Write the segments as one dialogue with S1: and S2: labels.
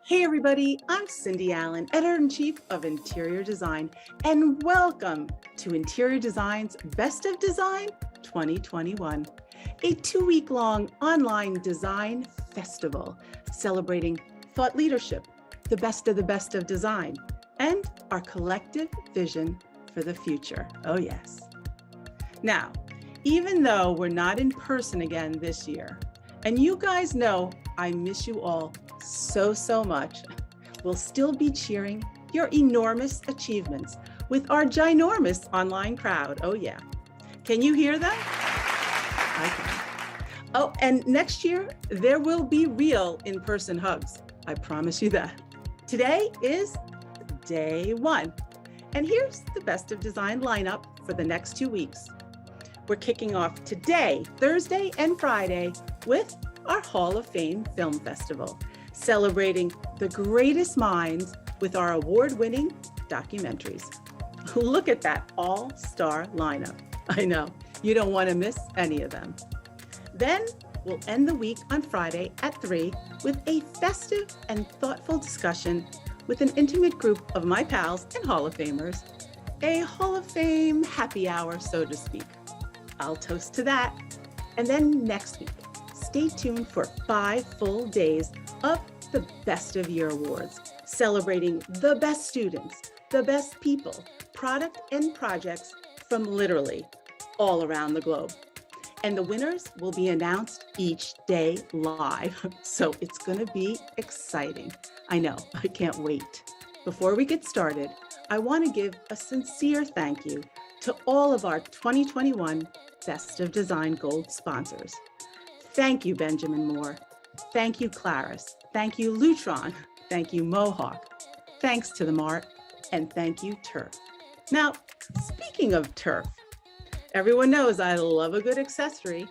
S1: Hey everybody, I'm Cindy Allen, Editor-in-Chief of Interior Design, and welcome to Interior Design's Best of Design 2021, a 2-week-long online design festival celebrating thought leadership, the best of design, and our collective vision for the future. Oh yes. Now, even though we're not in person again this year, and you guys know I miss you all so much, we'll still be cheering your enormous achievements with our ginormous online crowd. Oh yeah. Can you hear them? I can. Oh, and next year, there will be real in-person hugs. I promise you that. Today is day 1. And here's the Best of Design lineup for the next 2 weeks. We're kicking off today, Thursday and Friday, with our Hall of Fame Film Festival, celebrating the greatest minds with our award-winning documentaries. Look at that all-star lineup. I know, you don't want to miss any of them. Then we'll end the week on Friday at 3 with a festive and thoughtful discussion with an intimate group of my pals and Hall of Famers, a Hall of Fame happy hour, so to speak. I'll toast to that. And then next week, stay tuned for 5 full days of the Best of Year Awards, celebrating the best students, the best people, product and projects from literally all around the globe. And the winners will be announced each day live. So it's gonna be exciting. I know, I can't wait. Before we get started, I wanna give a sincere thank you to all of our 2021 Best of Design Gold sponsors. Thank you, Benjamin Moore. Thank you, Claris. Thank you, Lutron. Thank you, Mohawk. Thanks to the Mart, and thank you, Turf. Now, speaking of Turf, everyone knows I love a good accessory,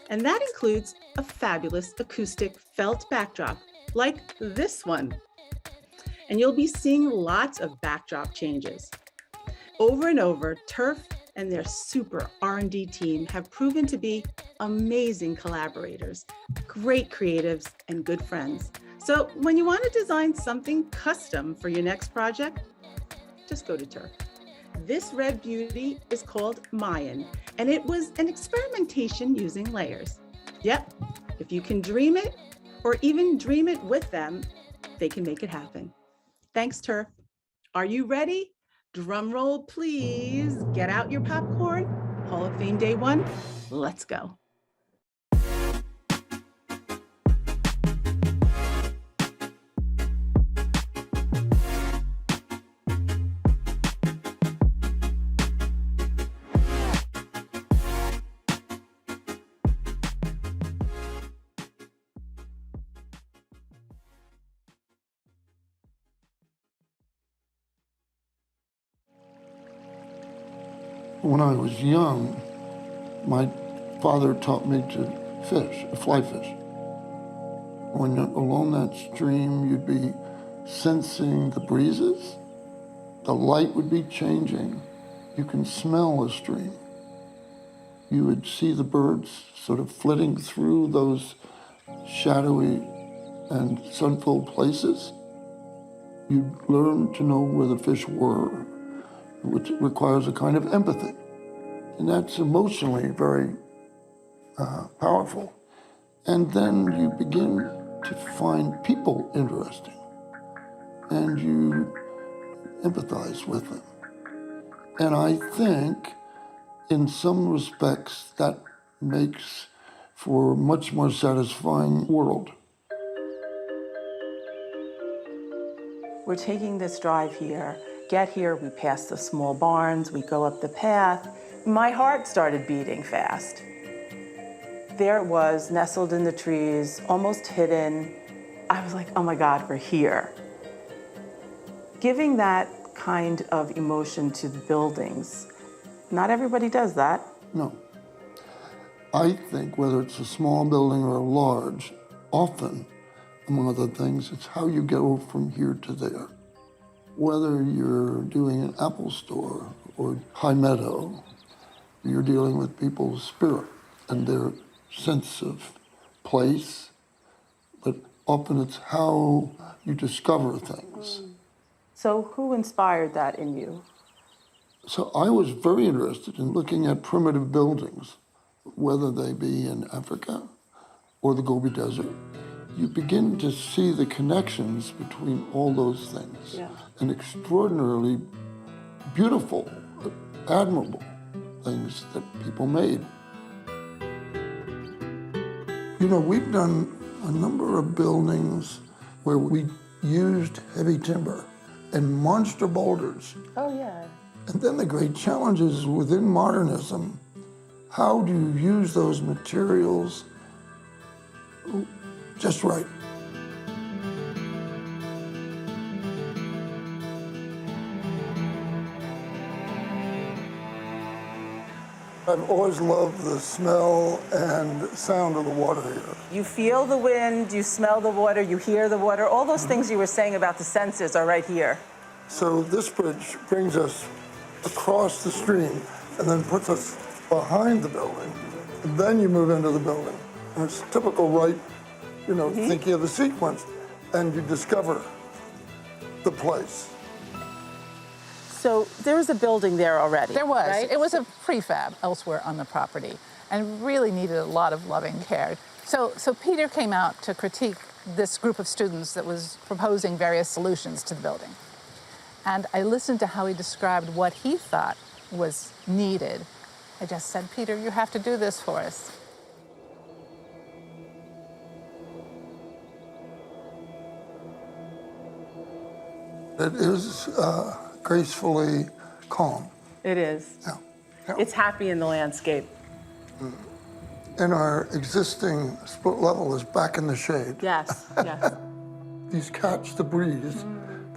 S1: and that includes a fabulous acoustic felt backdrop like this one. And you'll be seeing lots of backdrop changes. Over and over, Turf and their super R&D team have proven to be amazing collaborators, great creatives, and good friends. So when you want to design something custom for your next project, just go to Turf. This red beauty is called Mayan, and it was an experimentation using layers. Yep, if you can dream it, or even dream it with them, they can make it happen. Thanks, Turf. Are you ready? Drum roll, please. Get out your popcorn. Hall of Fame Day 1, let's go.
S2: When I was young, my father taught me to fish, fly fish. When you're along that stream, you'd be sensing the breezes. The light would be changing. You can smell a stream. You would see the birds sort of flitting through those shadowy and sun-filled places. You'd learn to know where the fish were, which requires a kind of empathy. And that's emotionally very powerful. And then you begin to find people interesting, and you empathize with them. And I think, in some respects, that makes for a much more satisfying world.
S1: We're taking this drive here. Get here, we pass the small barns, we go up the path. My heart started beating fast. There it was, nestled in the trees, almost hidden. I was like, oh my God, we're here. Giving that kind of emotion to the buildings, not everybody does that.
S2: No. I think whether it's a small building or a large, often, among other things, it's how you go from here to there. Whether you're doing an Apple store or High Meadow, you're dealing with people's spirit and their sense of place, but Often it's how you discover things.
S1: So who inspired that in you?
S2: So I was very interested in looking at primitive buildings, whether they be in Africa or the Gobi Desert. You begin to see the connections between all those things, and extraordinarily beautiful, admirable things that people made. You know, we've done a number of buildings where we used heavy timber and monster boulders.
S1: Oh, yeah.
S2: And then the great challenge is within modernism, how do you use those materials just right? I've always loved the smell and sound of the water here.
S1: You feel the wind, you smell the water, you hear the water. All those things you were saying about the senses are right here.
S2: So this bridge brings us across the stream and then puts us behind the building. And then you move into the building. And it's typical, right, you know, thinking of the sequence, and you discover the place.
S1: So there was a building there already.
S3: There was.
S1: Right?
S3: It was a prefab elsewhere on the property and really needed a lot of loving care. So Peter came out to critique this group of students that was proposing various solutions to the building. And I listened to how he described what he thought was needed. I just said, Peter, you have to do this for us.
S2: It is gracefully calm.
S1: It is.
S2: Yeah. Yeah.
S1: It's happy in the landscape.
S2: And our existing split level is back in the shade.
S1: Yes, yes.
S2: These catch the breeze.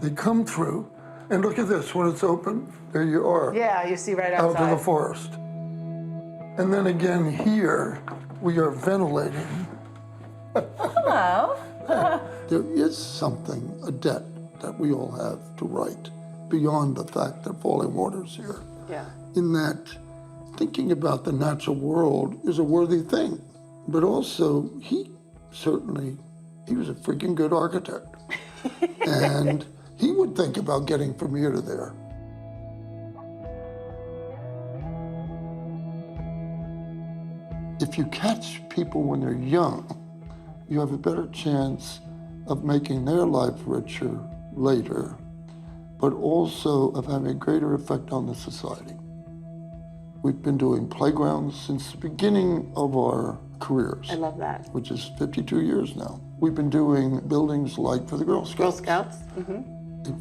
S2: They come through, and look at this, when it's open, there you are.
S1: Yeah, you see right
S2: Out
S1: outside.
S2: to the forest. And then again here, we are ventilating.
S1: Hello.
S2: There is something, a debt that we all have to right, beyond the fact that falling water's here.
S1: Yeah.
S2: In that thinking about the natural world is a worthy thing. But also, he was a freaking good architect. And he would think about getting from here to there. If you catch people when they're young, you have a better chance of making their life richer later, but also of having a greater effect on the society. We've been doing playgrounds since the beginning of our careers.
S1: I love that.
S2: Which is 52 years now. We've been doing buildings like for the Girl Scouts.
S1: Girl Scouts?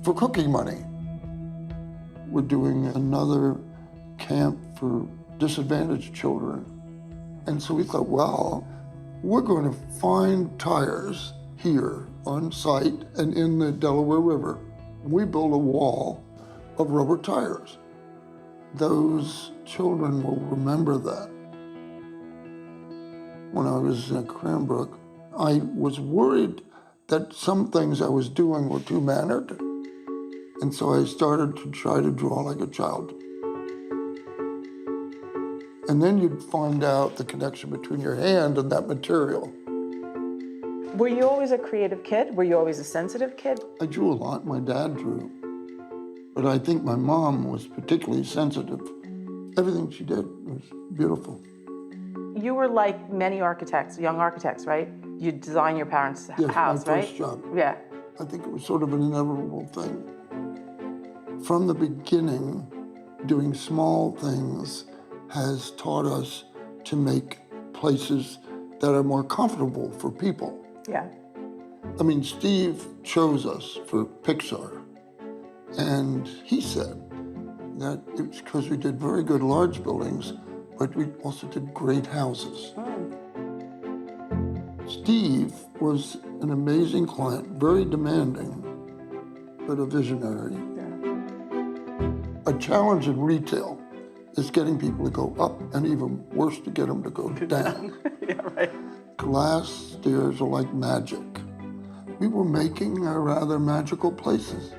S2: For cooking money. We're doing another camp for disadvantaged children. And so we thought, well, we're going to find tires here on site and in the Delaware River. We built a wall of rubber tires. Those children will remember that. When I was in Cranbrook, I was worried that some things I was doing were too mannered. And so I started to try to draw like a child. And then you'd find out the connection between your hand and that material.
S1: Were you always a creative kid? Were you always a sensitive kid?
S2: I drew a lot. My dad drew. But I think my mom was particularly sensitive. Everything she did was beautiful.
S1: You were like many architects, young architects, right? You design your parents' house,
S2: my
S1: right?
S2: first job.
S1: Yeah.
S2: I think it was sort of an inevitable thing. From the beginning, doing small things has taught us to make places that are more comfortable for people.
S1: Yeah.
S2: I mean, Steve chose us for Pixar, and he said that it was because we did very good large buildings, but we also did great houses. Steve was an amazing client, very demanding, but a visionary.
S1: Yeah.
S2: A challenge in retail is getting people to go up, and even worse, to get them to go down.
S1: Yeah, right.
S2: Glass stairs are like magic. We were making rather magical places.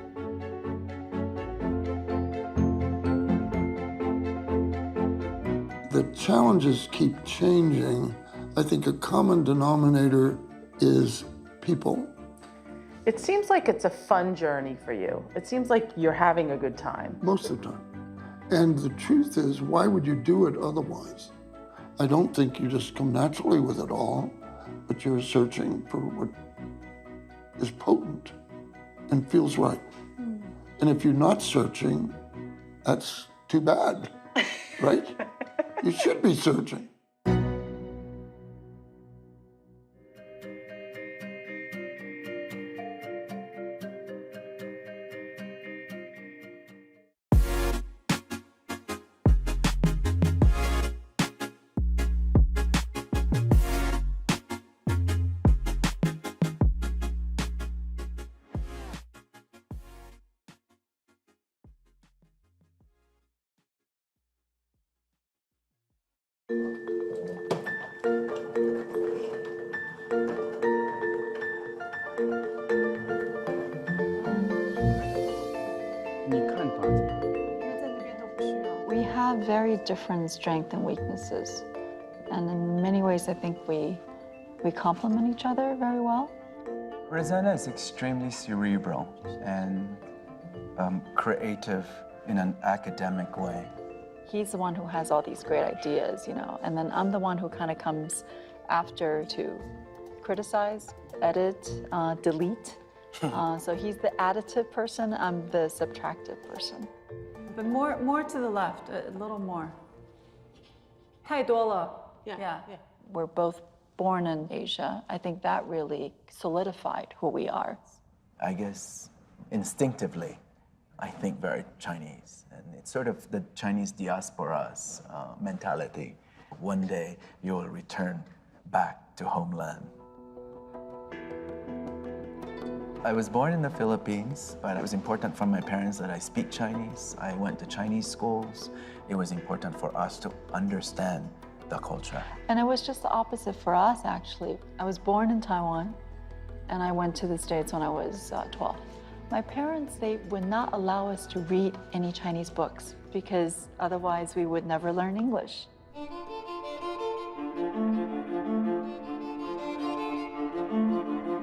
S2: The challenges keep changing. I think a common denominator is people.
S4: It seems like it's a fun journey for you. It seems like you're having a good time.
S2: Most of the time. And the truth is, why would you do it otherwise? I don't think you just come naturally with it all, but you're searching for what is potent and feels right. And if you're not searching, that's too bad, right? You should be searching.
S5: We have very different strengths and weaknesses. And in many ways, I think we complement each other very well.
S6: Rossana is extremely cerebral and creative in an academic way.
S5: He's the one who has all these great ideas, you know, and then I'm the one who kind of comes after to criticize, edit, delete. So he's the additive person, I'm the subtractive person.
S7: But more to the left, a little more. 太多了. Yeah.
S5: We're both born in Asia. I think that really solidified who we are.
S6: I guess instinctively, I think very Chinese. And it's sort of the Chinese diaspora's mentality. One day you will return back to homeland. I was born in the Philippines, but it was important for my parents that I speak Chinese. I went to Chinese schools. It was important for us to understand the culture.
S5: And it was just the opposite for us, actually. I was born in Taiwan, and I went to the States when I was 12. My parents, they would not allow us to read any Chinese books because otherwise we would never learn English.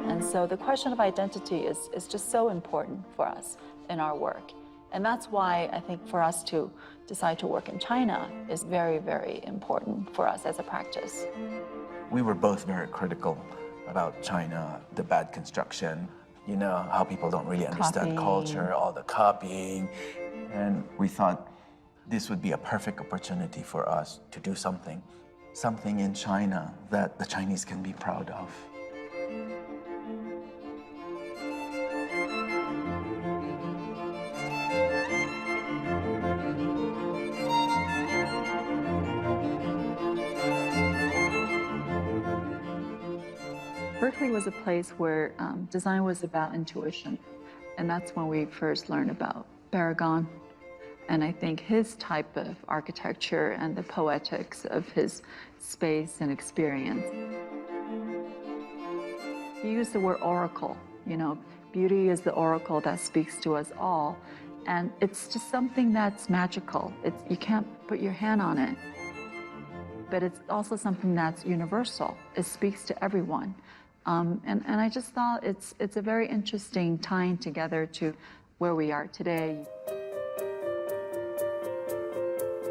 S5: And so the question of identity is just so important for us in our work. And that's why I think for us to decide to work in China is very, very important for us as a practice.
S6: We were both very critical about China, the bad construction, you know, how people don't really understand culture, all the copying. And we thought this would be a perfect opportunity for us to do something in China that the Chinese can be proud of.
S5: Berkeley was a place where design was about intuition. And that's when we first learned about Barragan. And I think his type of architecture and the poetics of his space and experience. He used the word oracle, you know, beauty is the oracle that speaks to us all. And it's just something that's magical. You can't put your hand on it. But it's also something that's universal. It speaks to everyone. And I just thought it's a very interesting tying together to where we are today.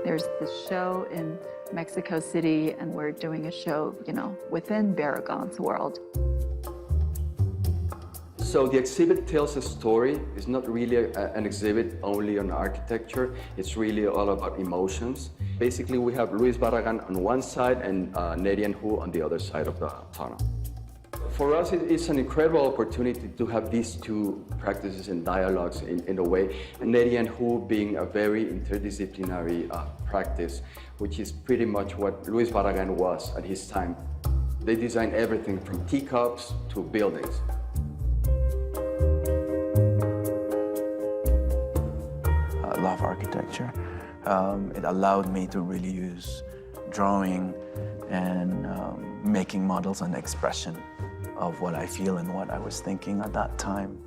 S5: There's this show in Mexico City, and we're doing a show, you know, within Barragan's world.
S8: So the exhibit tells a story. It's not really an exhibit only on architecture. It's really all about emotions. Basically, we have Luis Barragan on one side and Neri&Hu on the other side of the tunnel. For us, it's an incredible opportunity to have these two practices and dialogues in a way. Neri&Hu being a very interdisciplinary practice, which is pretty much what Luis Barragan was at his time. They designed everything from teacups to buildings.
S6: I love architecture. It allowed me to really use drawing and making models and expression of what I feel and what I was thinking at that time.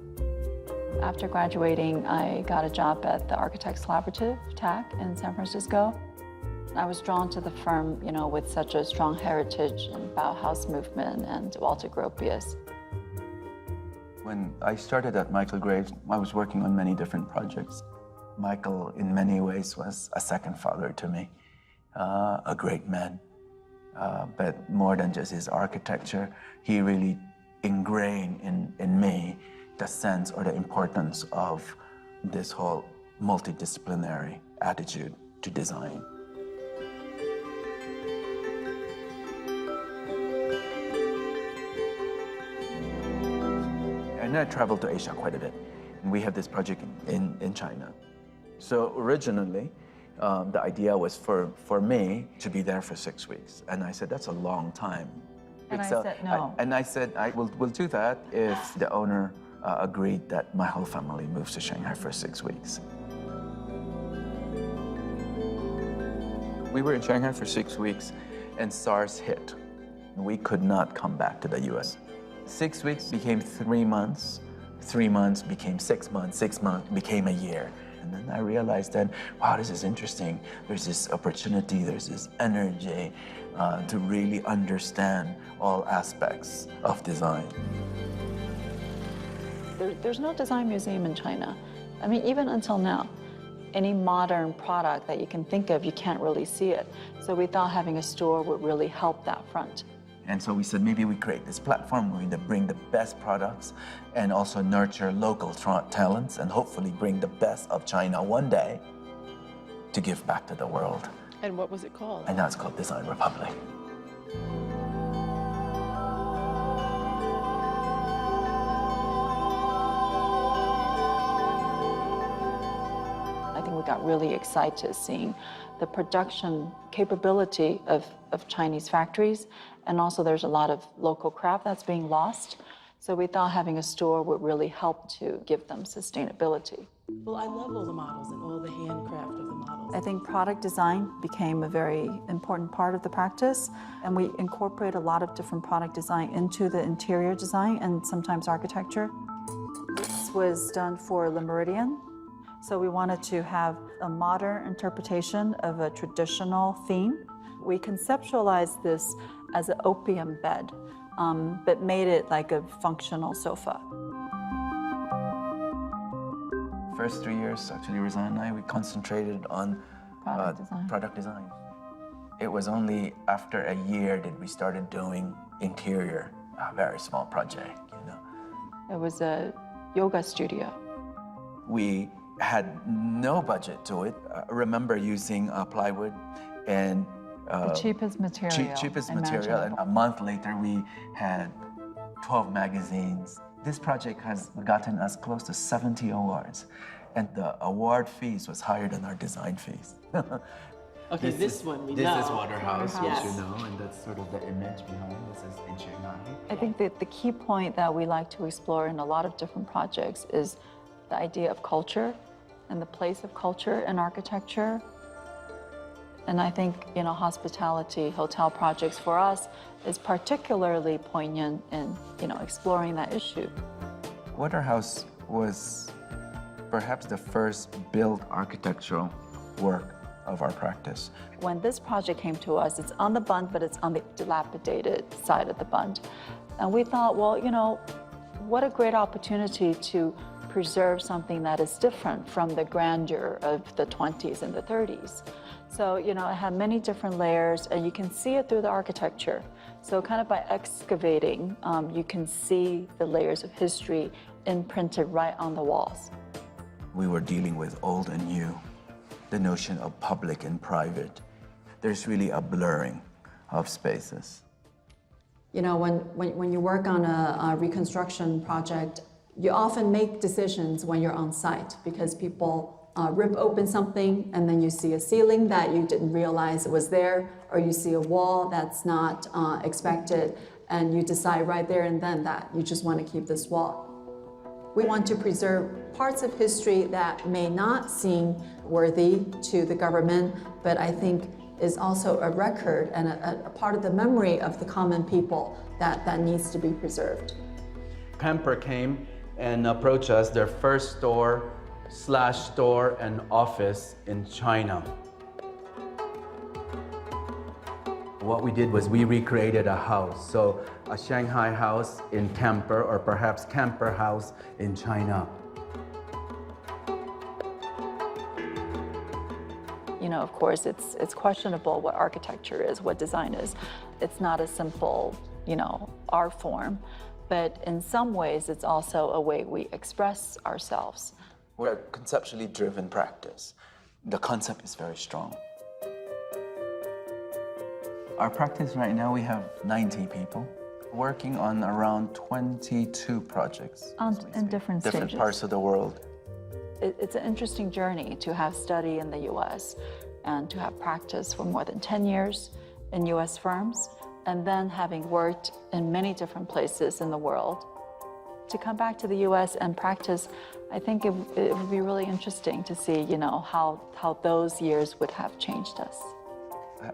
S5: After graduating, I got a job at the Architects Collaborative, TAC, in San Francisco. I was drawn to the firm, you know, with such a strong heritage in Bauhaus movement and Walter Gropius.
S6: When I started at Michael Graves, I was working on many different projects. Michael, in many ways, was a second father to me, a great man. But more than just his architecture, he really ingrained in me the sense or the importance of this whole multidisciplinary attitude to design. And I traveled to Asia quite a bit. And we have this project in China. So originally, the idea was for me to be there for 6 weeks. And I said, that's a long time.
S5: And I
S6: So
S5: said no.
S6: I said, we'll do that if the owner agreed that my whole family moves to Shanghai for 6 weeks. We were in Shanghai for 6 weeks, and SARS hit. We could not come back to the US. 6 weeks became 3 months. 3 months became 6 months. 6 months became a year. And then I realized that, wow, this is interesting. There's this opportunity, there's this energy to really understand all aspects of design.
S5: There's no design museum in China. I mean, even until now, any modern product that you can think of, you can't really see it. So we thought having a store would really help that front.
S6: And so we said, maybe we create this platform where we bring the best products and also nurture local talents and hopefully bring the best of China one day to give back to the world.
S4: And what was it called?
S6: And now it's called Design Republic.
S5: I think we got really excited seeing the production capability of Chinese factories, and also there's a lot of local craft that's being lost. So we thought having a store would really help to give them sustainability.
S1: Well, I love all the models and all the handcraft of the models.
S5: I think product design became a very important part of the practice, and we incorporate a lot of different product design into the interior design and sometimes architecture. This was done for Le Méridien. So we wanted to have a modern interpretation of a traditional theme. We conceptualized this as an opium bed, but made it like a functional sofa.
S6: First 3 years, actually, Rossana and I, we concentrated on
S5: Product design.
S6: It was only after a year that we started doing interior, a very small project, you know.
S5: It was a yoga studio.
S6: We had no budget to it. I remember using plywood and
S5: The cheapest material.
S6: cheapest material, and a month later we had 12 magazines. This project has gotten us close to 70 awards, and the award fees was higher than our design fees.
S4: Okay, this one we know.
S6: This is Waterhouse,
S4: Yes.
S6: which you know, and that's sort of the image behind this is in Shanghai.
S5: I think that the key point that we like to explore in a lot of different projects is the idea of culture and the place of culture in architecture. And I think, you know, hospitality, hotel projects for us is particularly poignant in, you know, exploring that issue.
S6: Waterhouse was perhaps the first built architectural work of our practice.
S5: When this project came to us, it's on the Bund, but it's on the dilapidated side of the Bund. And we thought, well, you know, what a great opportunity to preserve something that is different from the grandeur of the 20s and the 30s. So, you know, it had many different layers, and you can see it through the architecture. So kind of by excavating, you can see the layers of history imprinted right on the walls.
S6: We were dealing with old and new, the notion of public and private. There's really a blurring of spaces.
S9: You know, when you work on a reconstruction project, you often make decisions when you're on site because people rip open something and then you see a ceiling that you didn't realize it was there, or you see a wall that's not expected, and you decide right there and then that you just want to keep this wall. We want to preserve parts of history that may not seem worthy to the government, but I think is also a record and a part of the memory of the common people that needs to be preserved.
S10: Pamper came and approached us, their first store and office in China. What we did was we recreated a house. So a Shanghai house in camper, or perhaps camper house in China.
S5: You know, of course, it's questionable what architecture is, what design is. It's not a simple, you know, art form, but in some ways, it's also a way we express ourselves.
S6: We're a conceptually driven practice. The concept is very strong. Our practice right now, we have 90 people working on around 22 projects.
S5: In different stages.
S6: Different parts of the world.
S5: It's an interesting journey to have study in the US and to have practice for more than 10 years in US firms, and then having worked in many different places in the world. To come back to the US and practice, I think it would be really interesting to see, you know, how those years would have changed us.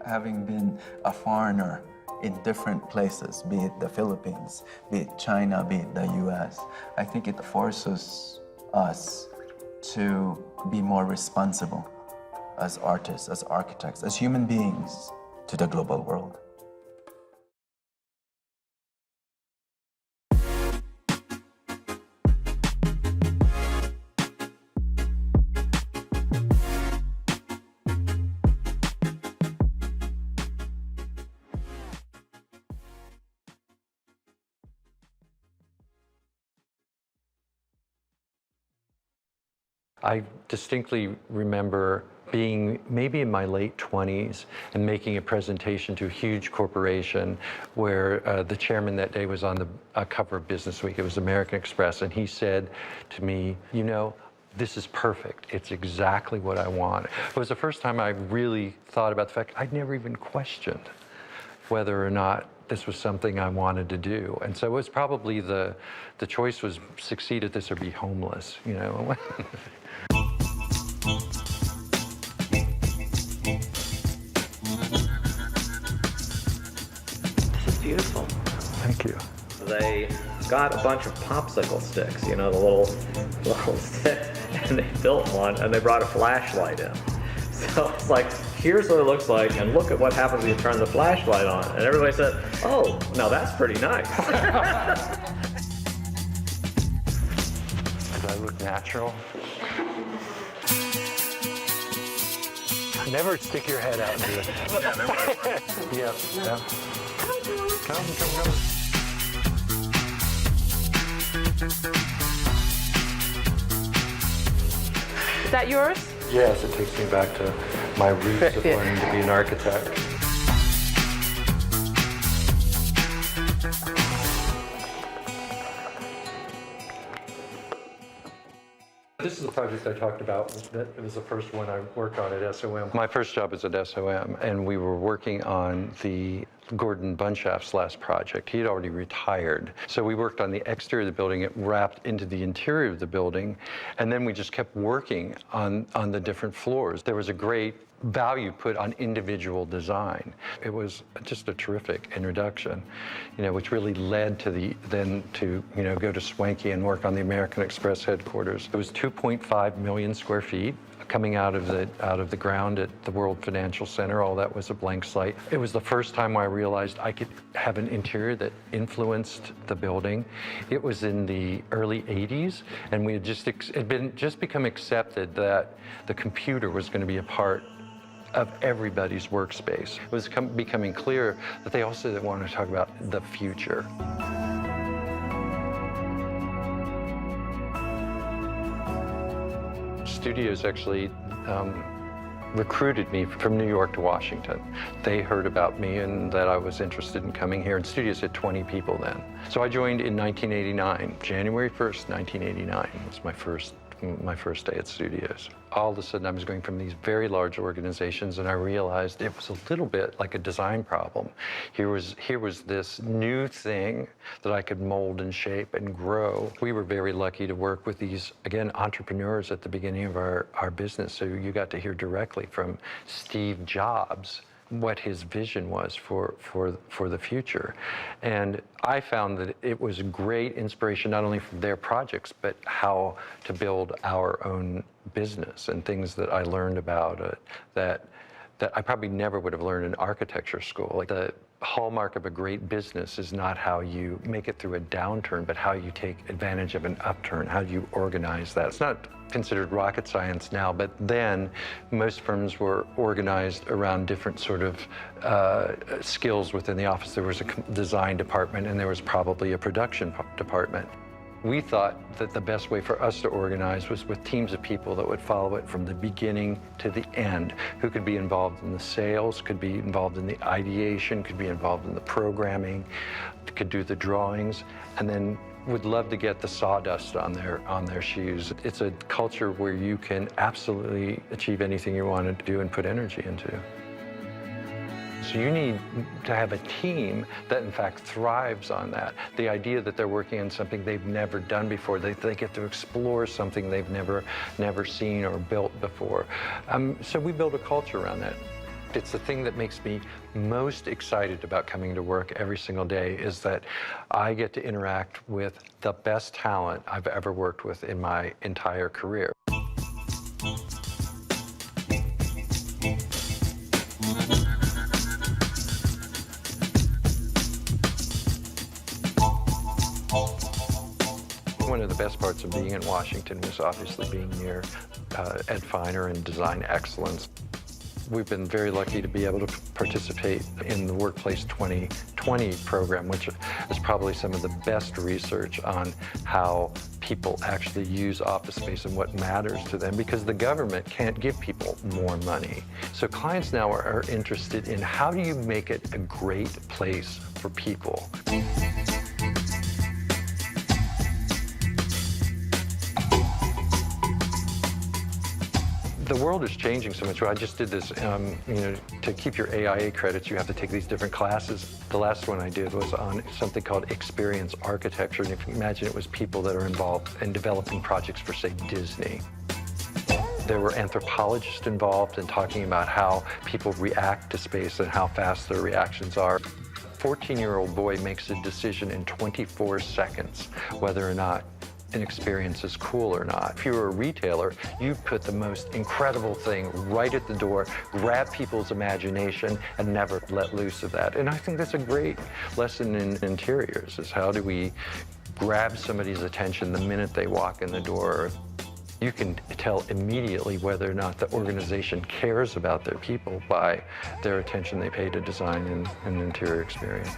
S6: Having been a foreigner in different places, be it the Philippines, be it China, be it the US, I think it forces us to be more responsible as artists, as architects, as human beings to the global world.
S11: I distinctly remember being maybe in my late 20s and making a presentation to a huge corporation where the chairman that day was on the cover of Business Week. It was American Express, and he said to me, you know, this is perfect. It's exactly what I want. It was the first time I really thought about the fact I'd never even questioned whether or not this was something I wanted to do. And so it was probably the choice was succeed at this or be homeless, you know.
S12: This is beautiful.
S11: Thank you.
S12: They got a bunch of popsicle sticks, you know, the little sticks, and they built one, and they brought a flashlight in. So it's like, here's what it looks like, and look at what happens when you turn the flashlight on. And everybody said, oh, now that's pretty nice.
S11: Does I look natural? Never stick your head out and do it. Yeah, yeah. Come.
S4: Is that yours?
S11: Yes, it takes me back to my roots of wanting to be an architect. This is the project I talked about. That it was the first one I worked on at SOM. My first job was at SOM, and we were working on the Gordon Bunshaft's last project. He had already retired. So we worked on the exterior of the building. It wrapped into the interior of the building, and then we just kept working on the different floors. There was a great value put on individual design. It was just a terrific introduction, you know, which really led to go to Swanky and work on the American Express headquarters. It was 2.5 million square feet coming out of the ground at the World Financial Center. All that was a blank slate. It was the first time I realized I could have an interior that influenced the building. It was in the early 80s, and we had just become accepted that the computer was going to be a part of everybody's workspace. It was becoming clear that they also wanted to talk about the future. Studios actually recruited me from New York to Washington. They heard about me and that I was interested in coming here, and Studios had 20 people then. So I joined in 1989. January 1st, 1989 was my first day at Studios. All of a sudden I was going from these very large organizations, and I realized it was a little bit like a design problem. Here was this new thing that I could mold and shape and grow. We were very lucky to work with these, again, entrepreneurs at the beginning of our business. So you got to hear directly from Steve Jobs what his vision was for the future. And I found that it was a great inspiration, not only for their projects, but how to build our own business, and things that I learned about it that that I probably never would have learned in architecture school. Like the hallmark of a great business is not how you make it through a downturn, but how you take advantage of an upturn. How do you organize that? It's not considered rocket science now, but then most firms were organized around different sort of skills within the office. There was a design department and there was probably a production department. We thought that the best way for us to organize was with teams of people that would follow it from the beginning to the end, who could be involved in the sales, could be involved in the ideation, could be involved in the programming, could do the drawings, and then would love to get the sawdust on their shoes. It's a culture where you can absolutely achieve anything you want to do and put energy into. So you need to have a team that in fact thrives on that. The idea that they're working on something they've never done before, they get to explore something they've never seen or built before. So we build a culture around that. It's the thing that makes me most excited about coming to work every single day is that I get to interact with the best talent I've ever worked with in my entire career. One of the best parts of being in Washington was obviously being near Ed Feiner and Design Excellence. We've been very lucky to be able to participate in the Workplace 2020 program, which is probably some of the best research on how people actually use office space and what matters to them, because the government can't give people more money. So clients now are interested in how do you make it a great place for people. The world is changing so much. I just did this, to keep your AIA credits, you have to take these different classes. The last one I did was on something called experience architecture. And if you imagine, it was people that are involved in developing projects for, say, Disney. There were anthropologists involved in talking about how people react to space and how fast their reactions are. A 14-year-old boy makes a decision in 24 seconds whether or not an experience is cool or not. If you're a retailer, you put the most incredible thing right at the door, grab people's imagination, and never let loose of that. And I think that's a great lesson in interiors, is how do we grab somebody's attention the minute they walk in the door. You can tell immediately whether or not the organization cares about their people by their attention they pay to design and interior experience.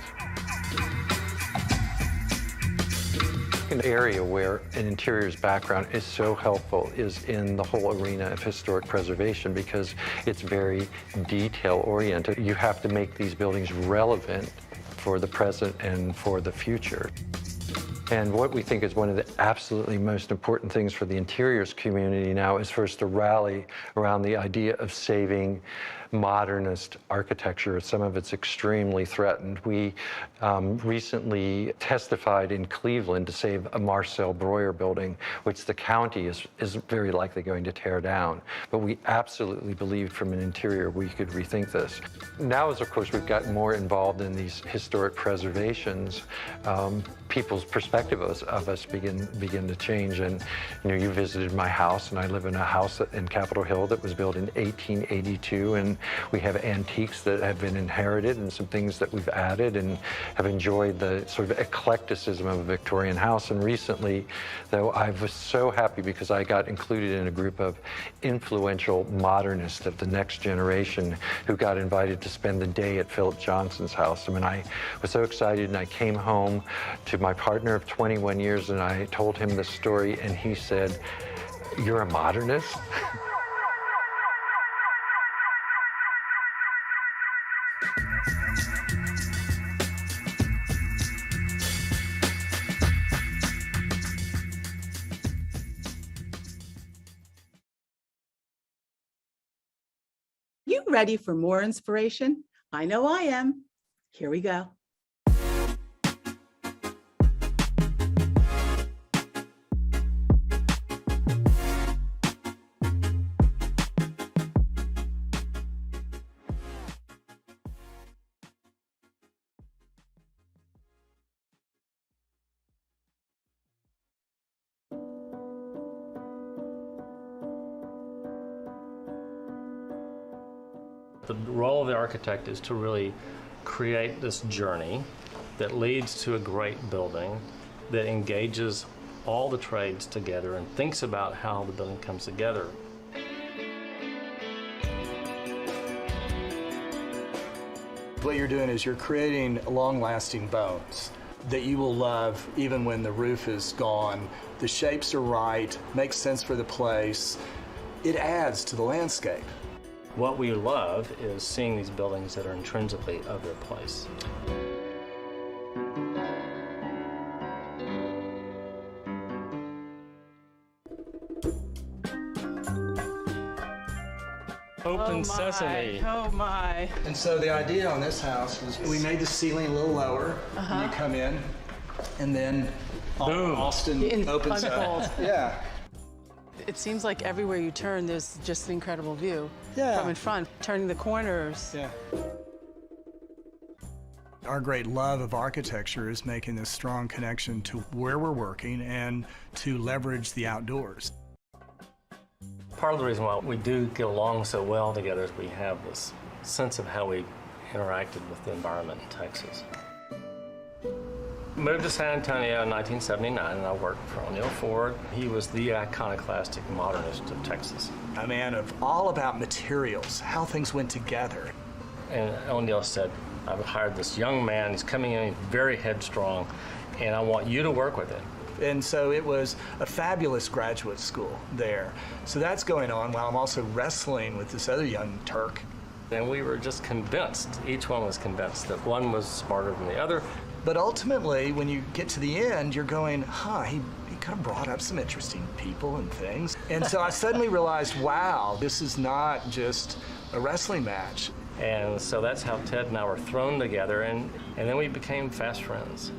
S11: An area where an interiors background is so helpful is in the whole arena of historic preservation, because it's very detail-oriented. You have to make these buildings relevant for the present and for the future. And what we think is one of the absolutely most important things for the interiors community now is for us to rally around the idea of saving modernist architecture. Some of it's extremely threatened. We recently testified in Cleveland to save a Marcel Breuer building, which the county is very likely going to tear down. But we absolutely believed from an interior we could rethink this. Now, as of course we've gotten more involved in these historic preservations, people's perspective of us begin to change. And you visited my house, and I live in a house in Capitol Hill that was built in 1882, and we have antiques that have been inherited and some things that we've added, and have enjoyed the sort of eclecticism of a Victorian house. And recently, though, I was so happy because I got included in a group of influential modernists of the next generation who got invited to spend the day at Philip Johnson's house. I mean, I was so excited, and I came home to my partner of 21 years, and I told him the story, and he said, "You're a modernist?"
S1: You ready for more inspiration? I know I am. Here we go.
S13: The role of the architect is to really create this journey that leads to a great building that engages all the trades together and thinks about how the building comes together.
S14: What you're doing is you're creating long-lasting bones that you will love even when the roof is gone. The shapes are right, makes sense for the place. It adds to the landscape.
S13: What we love is seeing these buildings that are intrinsically of their place. Open sesame.
S7: Oh my.
S14: And so the idea on this house was we made the ceiling a little lower. You come in, and then
S13: boom,
S14: Austin opens up. Yeah.
S15: It seems like everywhere you turn, there's just an incredible view from in front, turning the corners.
S14: Yeah. Our great love of architecture is making this strong connection to where we're working and to leverage the outdoors.
S13: Part of the reason why we do get along so well together is we have this sense of how we interacted with the environment in Texas. Moved to San Antonio in 1979, and I worked for O'Neill Ford. He was the iconoclastic modernist of Texas.
S14: A man of all about materials, how things went together.
S13: And O'Neill said, I've hired this young man, he's coming in, very headstrong, and I want you to work with him.
S14: And so it was a fabulous graduate school there. So that's going on while I'm also wrestling with this other young Turk.
S13: And we were just convinced, each one was convinced that one was smarter than the other.
S14: But ultimately, when you get to the end, you're going, he kind of brought up some interesting people and things. And so I suddenly realized, wow, this is not just a wrestling match.
S13: And so that's how Ted and I were thrown together, and then we became fast friends.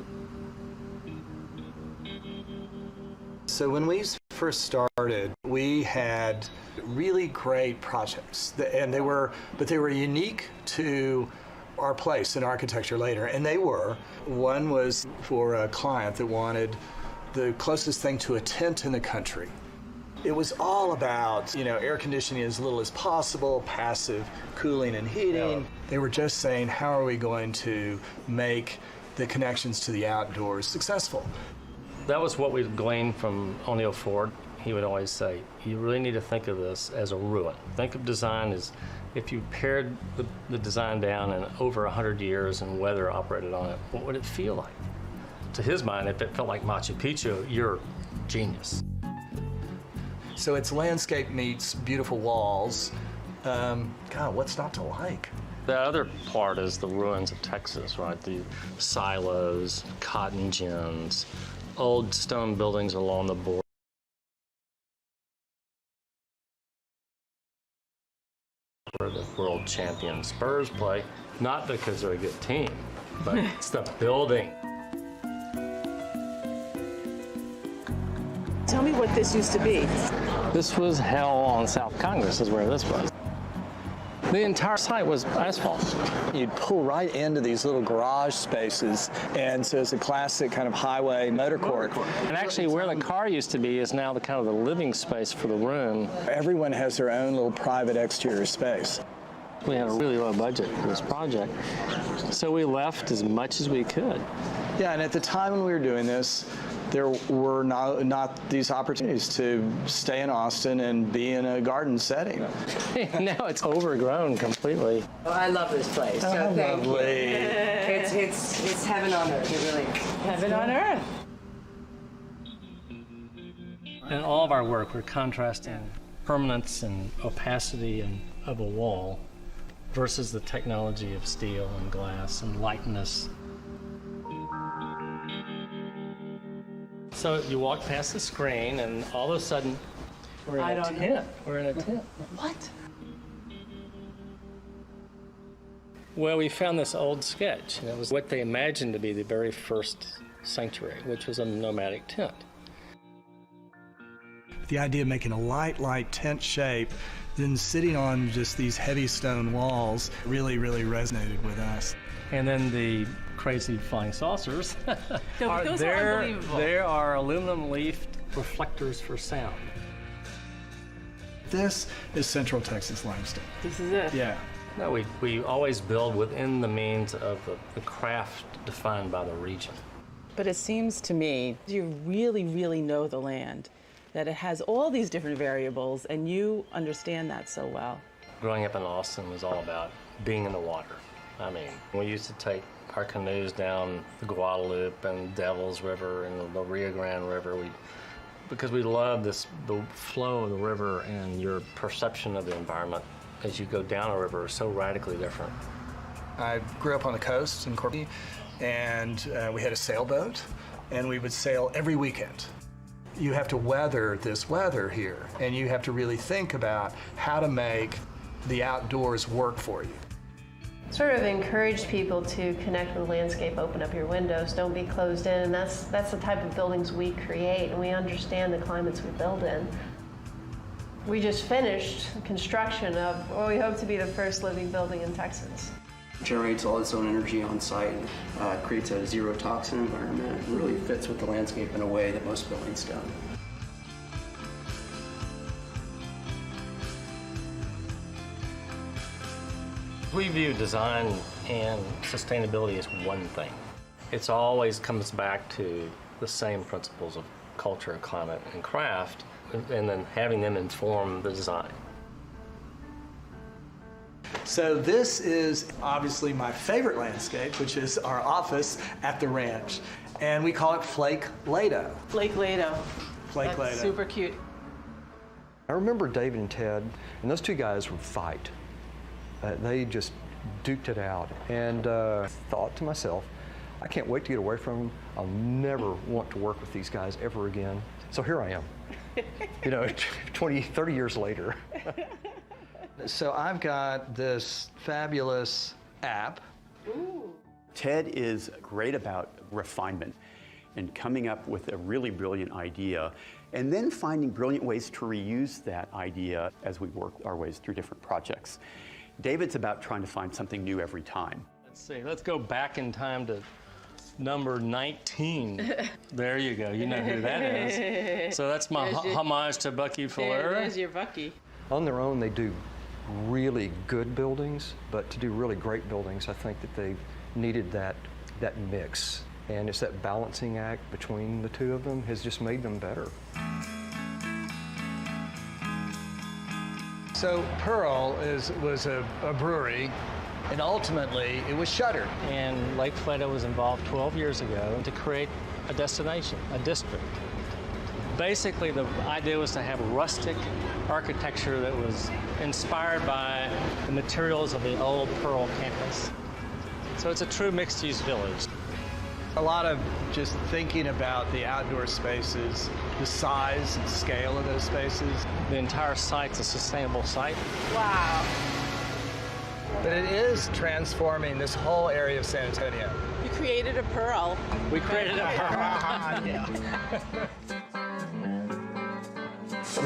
S14: So when we first started, we had really great projects, and they were unique to our place in architecture later, and they were. One was for a client that wanted the closest thing to a tent in the country. It was all about, air conditioning as little as possible, passive cooling and heating. Yeah. They were just saying, how are we going to make the connections to the outdoors successful?
S13: That was what we gleaned from O'Neill Ford. He would always say, you really need to think of this as a ruin. Think of design as if you pared the design down and over 100 years and weather operated on it, what would it feel like? To his mind, if it felt like Machu Picchu, you're genius.
S14: So it's landscape meets beautiful walls. God, what's not to like?
S13: The other part is the ruins of Texas, right? The silos, cotton gins, old stone buildings along the border. Where the world champion Spurs play, not because they're a good team, but it's the building.
S15: Tell me what this used to be.
S13: This was hell on South Congress is where this was. The entire site was asphalt.
S16: You'd pull right into these little garage spaces, and so it's a classic kind of highway motor court.
S13: And actually where the car used to be is now the kind of the living space for the room.
S16: Everyone has their own little private exterior space.
S13: We had a really low budget for this project, so we left as much as we could.
S16: Yeah, and at the time when we were doing this, there were not these opportunities to stay in Austin and be in a garden setting.
S13: Now it's overgrown completely.
S17: Oh, I love this place. So thank you. It's heaven on earth. It really is.
S15: Heaven on earth.
S13: In all of our work, we're contrasting permanence and opacity of a wall versus the technology of steel and glass and lightness. So you walk past the screen, and all of a sudden, we're in a tent. We're in a tent.
S15: What?
S13: Well, we found this old sketch, and it was what they imagined to be the very first sanctuary, which was a nomadic tent.
S14: The idea of making a light tent shape, then sitting on just these heavy stone walls really, really resonated with us.
S13: And then the crazy flying saucers.
S15: Those are unbelievable.
S13: There are aluminum leaf reflectors for sound.
S14: This is Central Texas limestone.
S15: This is it.
S14: Yeah.
S13: No, we always build within the means of the craft defined by the region.
S15: But it seems to me you really, really know the land, that it has all these different variables, and you understand that so well.
S13: Growing up in Austin was all about being in the water. I mean, we used to take our canoes down the Guadalupe and Devil's River and the Rio Grande River. Because we love the flow of the river, and your perception of the environment as you go down a river is so radically different.
S14: I grew up on the coast in Corpus, and we had a sailboat, and we would sail every weekend. You have to weather this weather here, and you have to really think about how to make the outdoors work for you.
S18: Sort of encourage people to connect with the landscape, open up your windows, don't be closed in, and that's the type of buildings we create, and we understand the climates we build in. We just finished construction of what we hope to be the first living building in Texas.
S19: Generates all its own energy on site, creates a zero toxin environment. It really fits with the landscape in a way that most buildings don't.
S13: We view design and sustainability as one thing. It always comes back to the same principles of culture, climate, and craft, and then having them inform the design.
S14: So this is obviously my favorite landscape, which is our office at the ranch. And we call it Flato.
S15: Flato.
S14: Flato.
S15: That's super cute.
S20: I remember David and Ted, and those two guys would fight. They just duked it out, and thought to myself, I can't wait to get away from them. I'll never want to work with these guys ever again. So here I am, 20, 30 years later.
S16: So I've got this fabulous app.
S21: Ooh. Ted is great about refinement and coming up with a really brilliant idea, and then finding brilliant ways to reuse that idea as we work our ways through different projects. David's about trying to find something new every time.
S13: Let's see, let's go back in time to number 19. There you go, you know who that is. So that's my homage to Bucky Fuller.
S15: There's your Bucky.
S20: On their own, they do really good buildings, but to do really great buildings, I think that they needed that mix. And it's that balancing act between the two of them has just made them better.
S14: So Pearl was a brewery, and ultimately it was shuttered.
S13: And Lake Flato was involved 12 years ago to create a destination, a district. Basically, the idea was to have rustic architecture that was inspired by the materials of the old Pearl campus. So it's a true mixed-use village.
S14: A lot of just thinking about the outdoor spaces, the size and scale of those spaces.
S13: The entire site's a sustainable site.
S15: Wow.
S14: But it is transforming this whole area of San Antonio.
S15: You created a pearl.
S13: We created a pearl.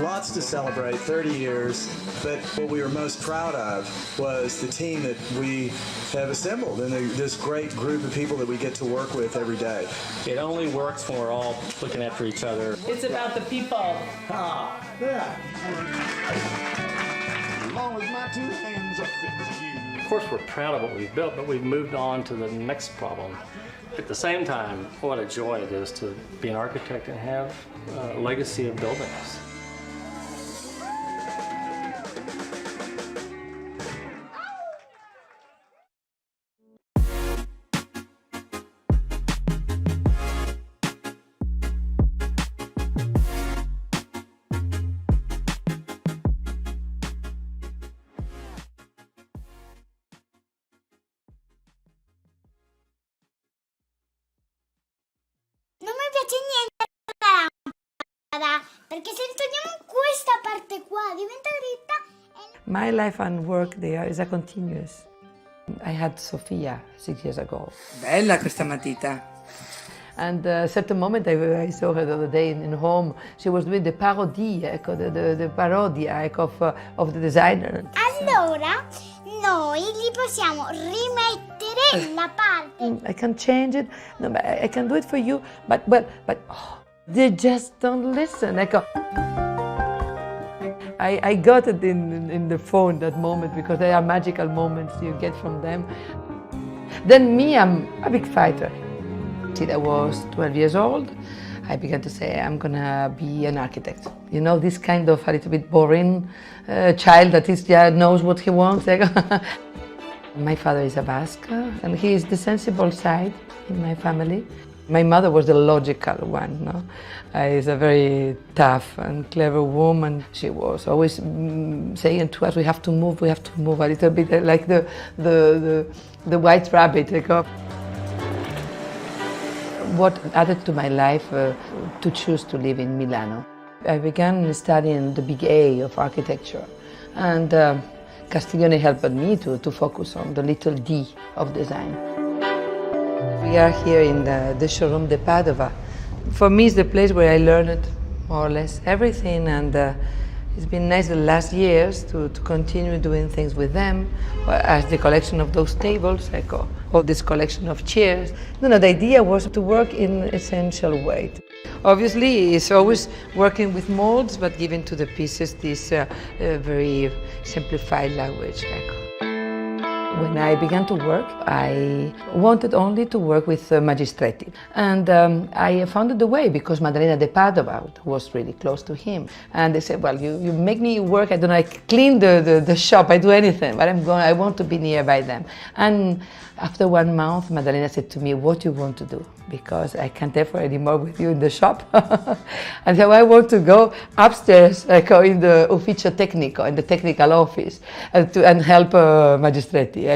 S22: Lots to celebrate, 30 years, but what we were most proud of was the team that we have assembled and this great group of people that we get to work with every day.
S13: It only works when we're all looking after each other.
S15: It's about the people.
S22: Ah, yeah.
S2: As long as my two hands are fit to you.
S13: Of course, we're proud of what we've built, but we've moved on to the next problem. At the same time, what a joy it is to be an architect and have a legacy of buildings.
S23: Non mi piace niente la lampada, perché se togliamo questa parte qua diventa dritta.
S24: My life and work there is a continuous. I had Sofia 6 years ago.
S25: Bella questa matita.
S24: And a certain moment I saw her the other day in home. She was doing the parodie, the parodia of the designer.
S23: Allora noi gli possiamo rimettere la parte.
S24: I can change it. No, but I can do it for you. But they just don't listen. I got it in the phone, that moment, because they are magical moments you get from them. Then me, I'm a big fighter. Till I was 12 years old, I began to say, I'm gonna be an architect. You know, this kind of a little bit boring child that is, knows what he wants. My father is a Basque, and he is the sensible side in my family. My mother was the logical one. No? Is a very tough and clever woman. She was always saying to us, we have to move a little bit like the white rabbit. What added to my life to choose to live in Milano. I began studying the big A of architecture, and Castiglione helped me to focus on the little D of design. We are here in the showroom de Padova. For me, it's the place where I learned more or less everything, and it's been nice the last years to continue doing things with them, as the collection of those tables, or this collection of chairs. No, the idea was to work in an essential way. Obviously, it's always working with molds, but giving to the pieces this very simplified language. When I began to work, I wanted only to work with Magistretti. And I found the way because Maddalena de Padova was really close to him. And they said, well, you make me work, I don't know, I clean the shop, I do anything, but I want to be nearby them. And after 1 month, Maddalena said to me, what do you want to do? Because I can't effort anymore with you in the shop. And so I want to go upstairs, in the ufficio tecnico, in the technical office, and help Magistretti.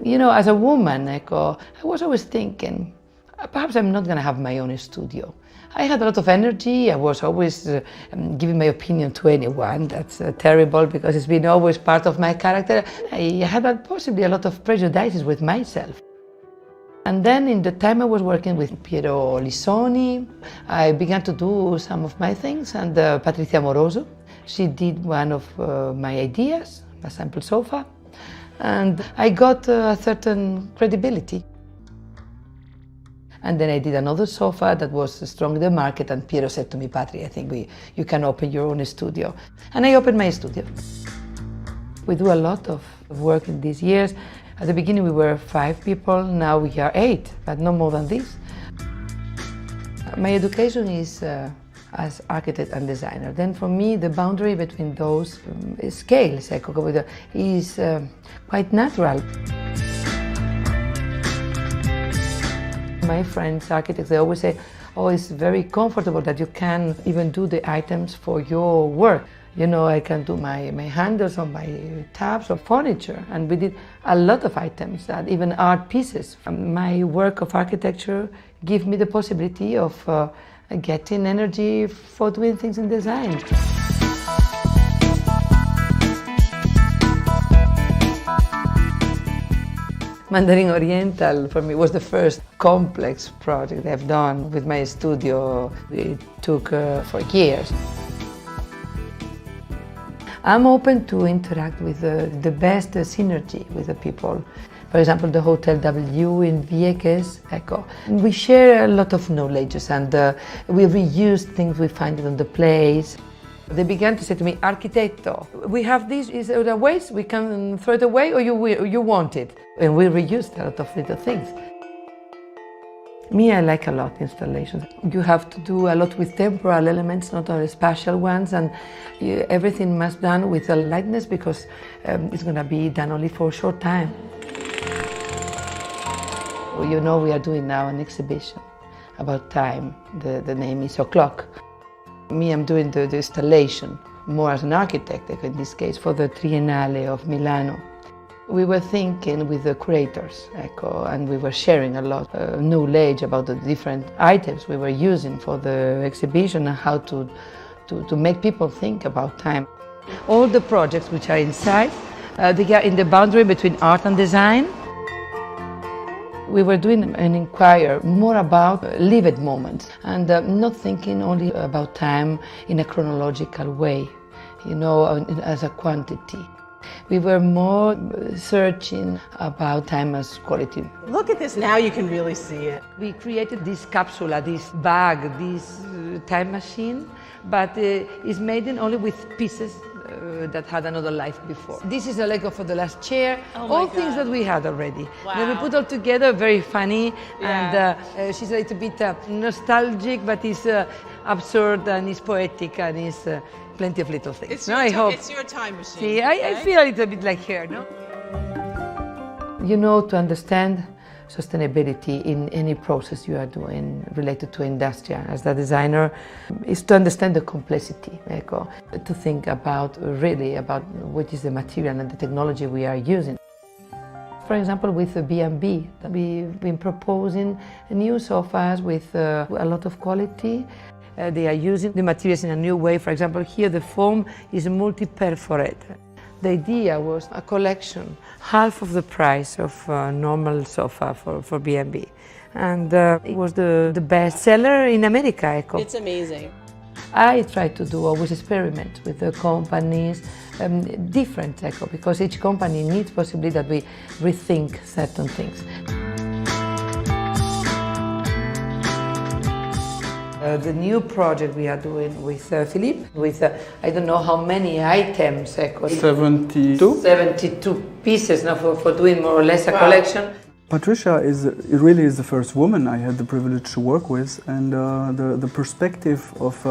S24: You know, as a woman, I was always thinking, perhaps I'm not going to have my own studio. I had a lot of energy. I was always giving my opinion to anyone. That's terrible because it's been always part of my character. I had possibly a lot of prejudices with myself. And then in the time I was working with Piero Lissoni, I began to do some of my things, and Patricia Moroso, she did one of my ideas, a sample sofa, and I got a certain credibility. And then I did another sofa that was strong in the market, and Piero said to me, Patri, I think you can open your own studio. And I opened my studio. We do a lot of work in these years. At the beginning we were 5 people, now we are 8, but no more than this. My education is as architect and designer. Then for me the boundary between those scales is quite natural. My friends, architects, they always say, oh, it's very comfortable that you can even do the items for your work. You know, I can do my handles on my taps or furniture, and we did a lot of items, that even art pieces. My work of architecture gives me the possibility of getting energy for doing things in design. Mandarin Oriental for me was the first complex project I've done with my studio. It took 4 years. I'm open to interact with the best synergy with the people. For example, the Hotel W in Vieques, we share a lot of knowledge, and we reuse things we find on the place. They began to say to me, Architetto, we have this, is it a waste? We can throw it away, or you want it? And we reused a lot of little things. Me, I like a lot installations. You have to do a lot with temporal elements, not only spatial ones, and everything must be done with a lightness because it's going to be done only for a short time. You know, we are doing now an exhibition about time. The name is O'Clock. Me, I'm doing the installation more as an architect, in this case, for the Triennale of Milano. We were thinking with the curators, and we were sharing a lot of knowledge about the different items we were using for the exhibition and how to make people think about time. All the projects which are inside, they are in the boundary between art and design. We were doing an inquiry more about lived moments and not thinking only about time in a chronological way, you know, as a quantity. We were more searching about time as quality.
S15: Look at this, now you can really see it.
S24: We created this capsule, this bag, this time machine, but it's made only with pieces that had another life before. This is a Lego for the last chair, all things that we had already.
S15: Wow.
S24: Then we put all together, very funny, and she's a little bit nostalgic, but it's absurd and it's poetic and it's plenty of little things.
S15: It's,
S24: no,
S15: your,
S24: I hope.
S15: It's your time machine.
S24: See, I feel a little bit like her, no? You know, to understand sustainability in any process you are doing related to industry as a designer is to understand the complexity, to think about really about what is the material and the technology we are using. For example, with the B&B, we've been proposing new sofas with a lot of quality. They are using the materials in a new way. For example, here the foam is multi-perforated. The idea was a collection, half of the price of a normal sofa for B&B. And it was the best seller in America.
S15: It's amazing.
S24: I try to do always experiments with the companies, different because each company needs possibly that we rethink certain things. The new project we are doing with Philippe, with I don't know how many items. 72 pieces now for doing more or less a collection.
S3: Patricia really is the first woman I had the privilege to work with, and the perspective of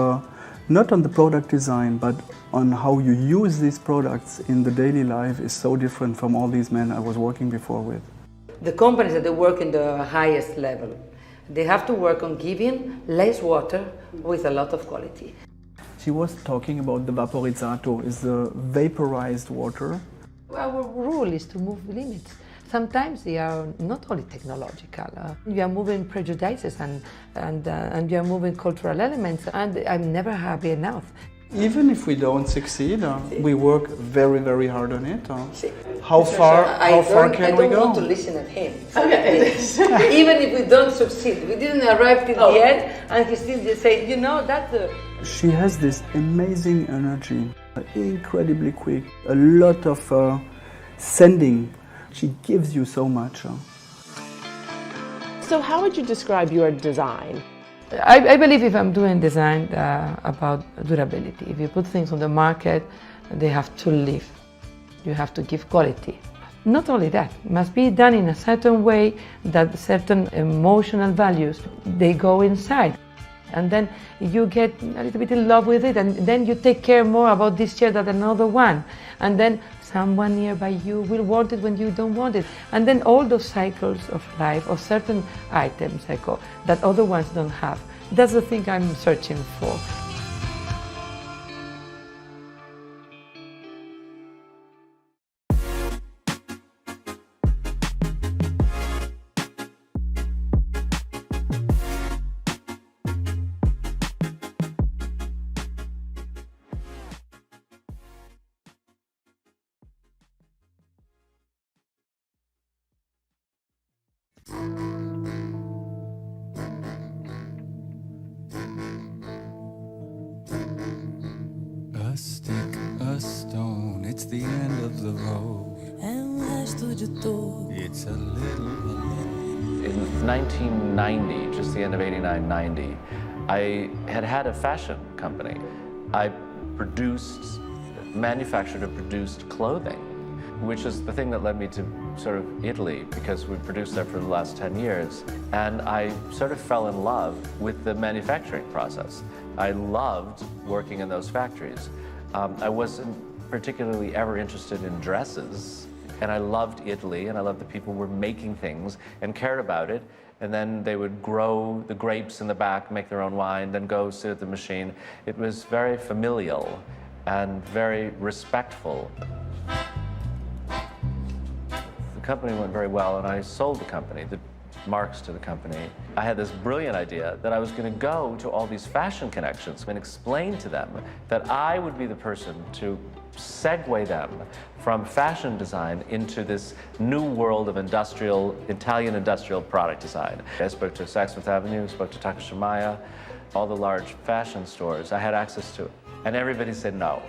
S3: not on the product design, but on how you use these products in the daily life is so different from all these men I was working before with.
S24: The companies that they work in the highest level, they have to work on giving less water with a lot of quality.
S3: She was talking about the vaporizzato, is the vaporized water.
S24: Our rule is to move limits. Sometimes they are not only technological. You are moving prejudices and you are moving cultural elements, and I'm never happy enough.
S3: Even if we don't succeed, we work very, very hard on it. How far can we go?
S24: I don't want to listen at him. Okay. Even if we don't succeed, we didn't arrive till the end, and he still just say, you know, that's the...
S3: She has this amazing energy, incredibly quick, a lot of sending. She gives you so much.
S4: So how would you describe your design?
S24: I believe if I'm doing design about durability, if you put things on the market, they have to live. You have to give quality. Not only that, it must be done in a certain way that certain emotional values, they go inside. And then you get a little bit in love with it, and then you take care more about this chair than another one. And then someone nearby you will want it when you don't want it. And then all those cycles of life of certain items that other ones don't have. That's the thing I'm searching for.
S5: A stick, a stone, it's the end of the road. It's a little alone.
S12: In 1990, just the end of 89, 90, I had a fashion company. I manufactured and produced clothing, which is the thing that led me to sort of Italy, because we produced there for the last 10 years. And I sort of fell in love with the manufacturing process. I loved working in those factories. I wasn't particularly ever interested in dresses, and I loved Italy, and I loved the people who were making things and cared about it. And then they would grow the grapes in the back, make their own wine, then go sit at the machine. It was very familial and very respectful. The company went very well, and I sold the company, the marks to the company. I had this brilliant idea that I was going to go to all these fashion connections and explain to them that I would be the person to segue them from fashion design into this new world of Italian industrial product design. I spoke to Saks Fifth Avenue, spoke to Takashimaya, all the large fashion stores I had access to, and everybody said no.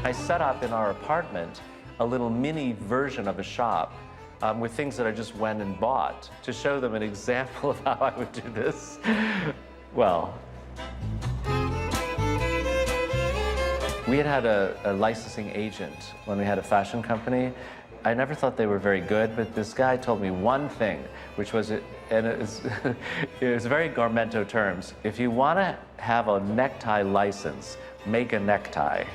S12: I
S6: I set up in our apartment a little mini version of a shop with things that I just went and bought to show them an example of how I would do this. Well, we had a licensing agent when we had a fashion company. I never thought they were very good, but this guy told me one thing, which was, and it was, it was very Garmento terms. If you want to have a necktie license, make a necktie.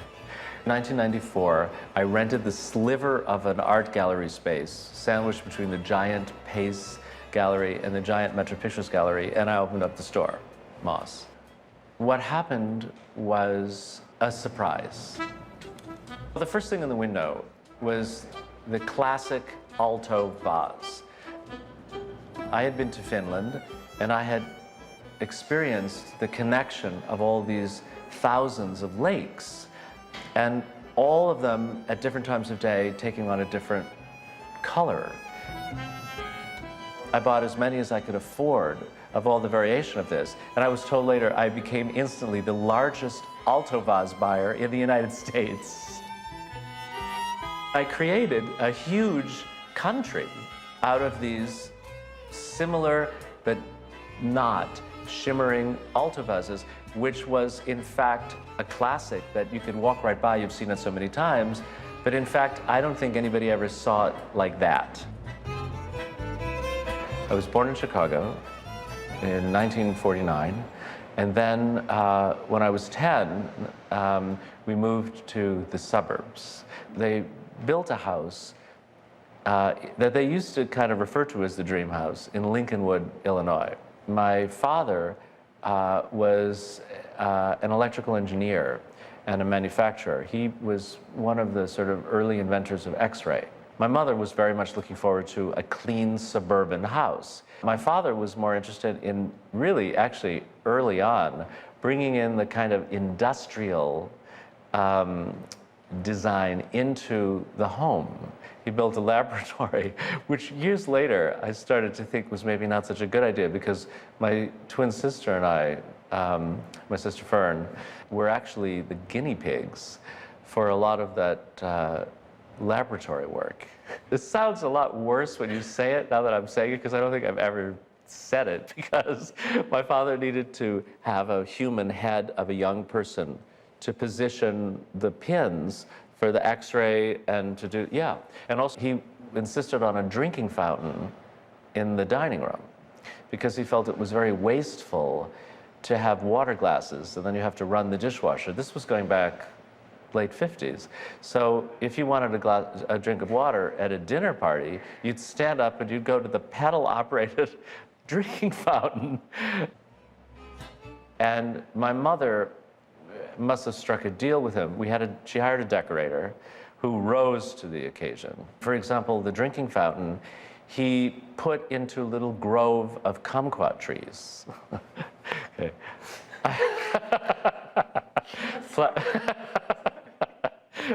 S6: In 1994, I rented the sliver of an art gallery space sandwiched between the giant Pace Gallery and the giant Metro Pictures Gallery, and I opened up the store, Moss. What happened was a surprise. The first thing in the window was the classic alto vase. I had been to Finland, and I had experienced the connection of all these thousands of lakes, and all of them at different times of day taking on a different color. I bought as many as I could afford of all the variation of this, and I was told later I became instantly the largest alto vase buyer in the United States. I created a huge country out of these similar but not shimmering alto vases, which was in fact a classic that you can walk right by. You've seen it so many times, but in fact I don't think anybody ever saw it like that. I was born in Chicago in 1949, and then when I was 10, we moved to the suburbs. They built a house that they used to kind of refer to as the dream house in Lincolnwood, Illinois. My father was an electrical engineer and a manufacturer. He was one of the sort of early inventors of X-ray. My mother was very much looking forward to a clean suburban house. My father was more interested in really, actually, early on, bringing in the kind of industrial design into the home. He built a laboratory, which years later I started to think was maybe not such a good idea, because my twin sister and I, my sister Fern, were actually the guinea pigs for a lot of that laboratory work. This sounds a lot worse when you say it, now that I'm saying it, because I don't think I've ever said it, because my father needed to have a human head of a young person to position the pins for the X-ray and to do, yeah. And also he insisted on a drinking fountain in the dining room because he felt it was very wasteful to have water glasses and then you have to run the dishwasher. This was going back late 50s. So if you wanted a drink of water at a dinner party, you'd stand up and you'd go to the pedal-operated drinking fountain. And my mother must have struck a deal with him. She hired a decorater who rose to the occasion. For example, the drinking fountain, he put into a little grove of kumquat trees. Okay.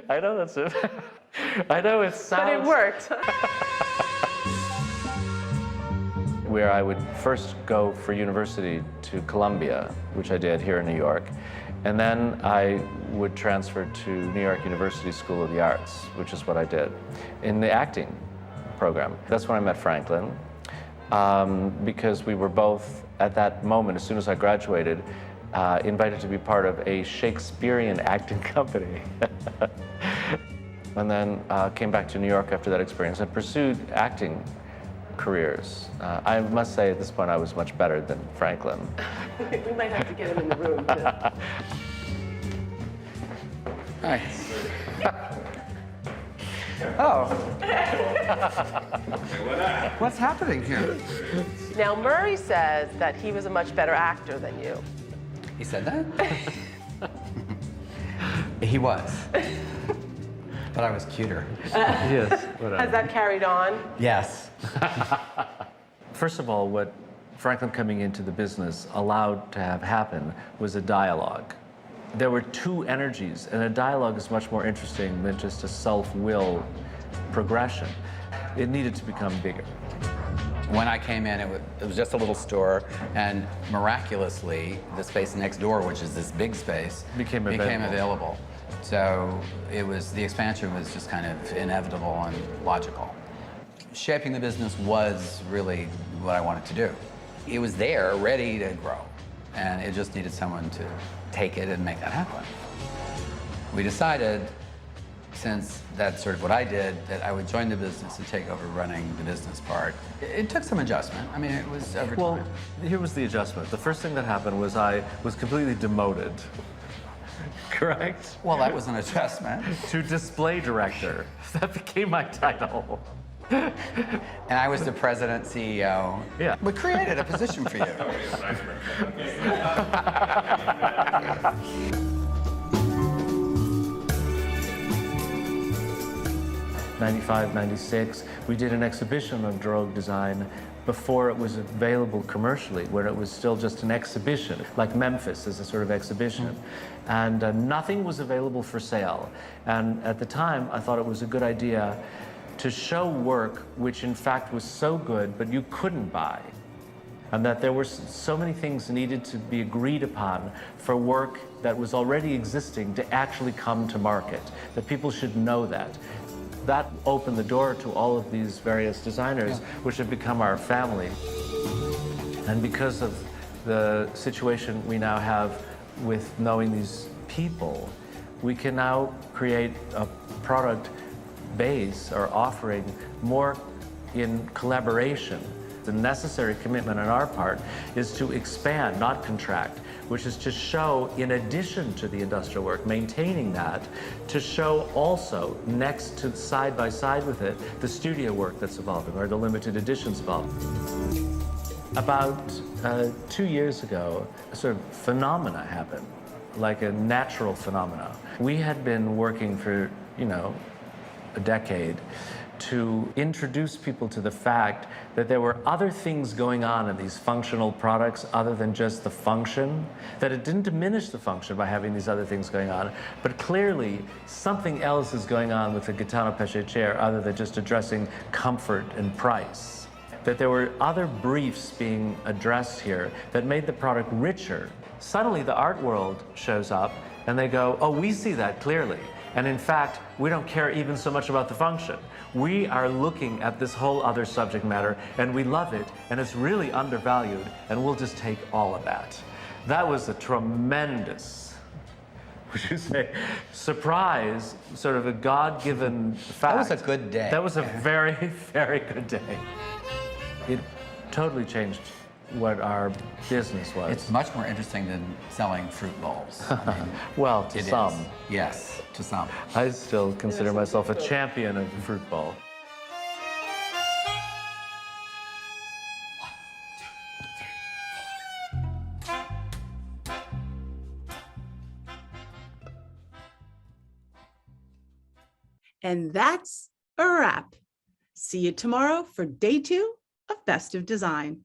S6: I know that's it. I know it sounds...
S4: But it worked.
S6: Where I would first go for university to Columbia, which I did here in New York, and then I would transfer to New York University School of the Arts, which is what I did, in the acting program. That's when I met Franklin, because we were both, at that moment, as soon as I graduated, invited to be part of a Shakespearean acting company. And then came back to New York after that experience and pursued acting careers. I must say at this point I was much better than Franklin.
S4: We might have to get him in the room too.
S8: Hi. Oh. What's happening here?
S4: Now Murray says that he was a much better actor than you.
S8: He said that? He was. But I was cuter.
S6: Yes, whatever.
S4: Has that carried on?
S8: Yes.
S6: First of all, what Franklin coming into the business allowed to have happen was a dialogue. There were two energies, and a dialogue is much more interesting than just a self-will progression. It needed to become bigger.
S8: When I came in, it was just a little store, and miraculously, the space next door, which is this big space, became available. So the expansion was just kind of inevitable and logical. Shaping the business was really what I wanted to do. It was there, ready to grow, and it just needed someone to take it and make that happen. We decided, since that's sort of what I did, that I would join the business and take over running the business part. It took some adjustment. I mean, it was over time.
S6: Well, here was the adjustment. The first thing that happened was I was completely demoted. Correct?
S8: Well, that was an adjustment.
S6: To display director. That became my title.
S8: And I was the president, CEO.
S6: Yeah.
S8: We created a position for you.
S6: 95, 96, we did an exhibition of drogue design before it was available commercially, where it was still just an exhibition, like Memphis is a sort of exhibition. And nothing was available for sale. And at the time, I thought it was a good idea to show work which in fact was so good, but you couldn't buy. And that there were so many things needed to be agreed upon for work that was already existing to actually come to market, that people should know that. That opened the door to all of these various designers, which have become our family. And because of the situation we now have with knowing these people, we can now create a product base or offering more in collaboration. The necessary commitment on our part is to expand, not contract, which is to show, in addition to the industrial work, maintaining that, to show also, next to side by side with it, the studio work that's evolving, or the limited editions evolving. About 2 years ago, a sort of phenomena happened, like a natural phenomena. We had been working for, a decade to introduce people to the fact that there were other things going on in these functional products other than just the function, that it didn't diminish the function by having these other things going on, but clearly something else is going on with the Gaetano Pesce chair other than just addressing comfort and price. That there were other briefs being addressed here that made the product richer. Suddenly the art world shows up and they go, oh, we see that clearly. And in fact, we don't care even so much about the function. We are looking at this whole other subject matter and we love it and it's really undervalued and we'll just take all of that. That was a tremendous, would you say, surprise, sort of a God-given fact.
S8: That was a good day.
S6: That was a very, very good day. It totally changed what our business was.
S8: It's much more interesting than selling fruit bowls. I mean,
S6: well, to some.
S8: Yes, to some.
S6: I still consider myself a champion of the fruit bowl.
S1: And that's a wrap. See you tomorrow for day 2 of Best of Design.